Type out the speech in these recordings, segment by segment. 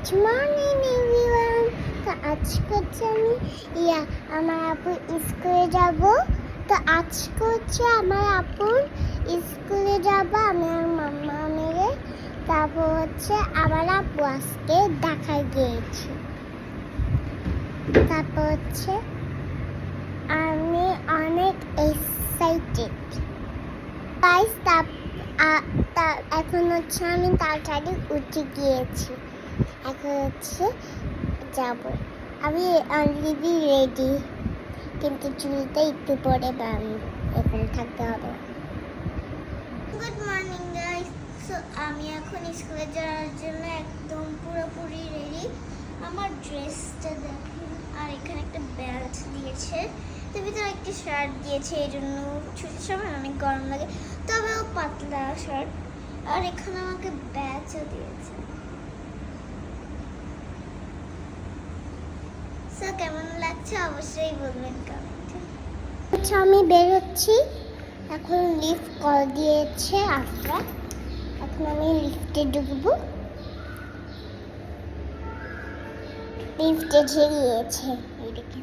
Good morning everyone. তো আজকে হচ্ছে আমি আমার আপুর স্কুলে যাব। তো আজকে হচ্ছে আমার আপুর স্কুলে যাব আমি আর মাম্মা মিলে। তারপর হচ্ছে আমার আপু আজকে দেখা গিয়েছি। তারপর হচ্ছে আমি অনেক এক্সাইটেড গাইস। এখন হচ্ছে আমি তাড়াতাড়ি উঠে গিয়েছি। এখন হচ্ছে যাব। আমি অলরেডি রেডি, কিন্তু চুলটা একটু পরে এখানে থাকতে হবে। Good morning guys. সো আমি এখন স্কুলে যাওয়ার জন্য একদম পুরোপুরি রেডি। আমার ড্রেসটা দেখুন, আর এখানে একটা বেল্ট দিয়েছে, তো ভিতরে একটা শার্ট দিয়েছে, এই জন্য ছুটির সময় অনেক গরম লাগে, তবেও পাতলা শার্ট। আর এখানে আমাকে ব্যাচও দিয়েছে। সো কেমন লাগছে অবশ্যই বলবেন কমেন্টে। আচ্ছা আমি বেরোচ্ছি, এখন লিফট কল দিয়েছে আপনারা। এখন আমি লিফটে ঢুকবো। লিফটে ঝেড়িয়েছে এদিকে।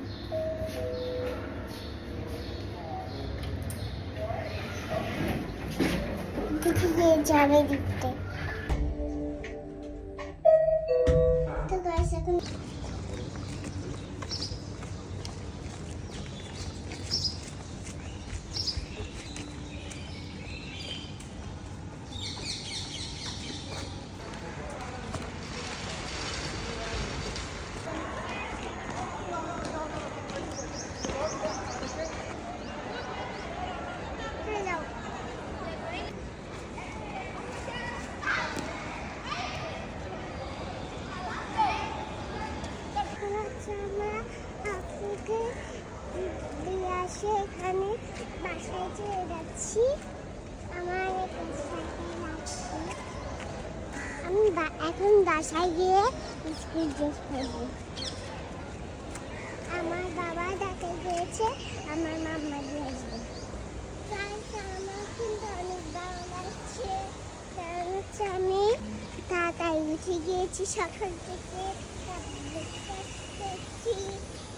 দেখি গিয়ে যাবে লিফটে। তো গাইস এখন আমরা আপুকে দিয়ে আসে এখানে বাসায় চলে যাচ্ছি। আমার আমি এখন বাসায় গিয়ে স্কুল ড্রেস পরবো। আমার বাবা ডাকে গিয়েছে, আমার মাম্মা দিয়ে আসবে। আমার কিন্তু অনেক ভালো লাগছে, কারণ হচ্ছে আমি তাড়াতাড়ি উঠে গিয়েছি সকাল থেকে।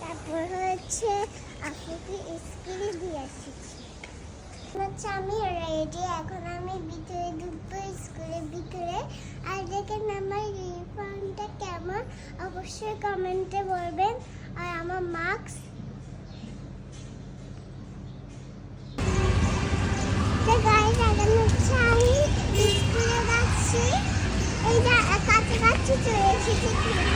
তারপর হচ্ছে আপুকে স্কুলে দিয়ে এসেছি। হচ্ছে আমি রেডি, এখন আমি ভিতরে ঢুকবো স্কুলের ভিতরে। আর দেখেন আমার ইউনিফর্মটা কেমন অবশ্যই কমেন্টে বলবেন। আর আমার মাস্ক, আমি স্কুলে যাচ্ছি। এই যে কাছাকাছি চলে এসেছি।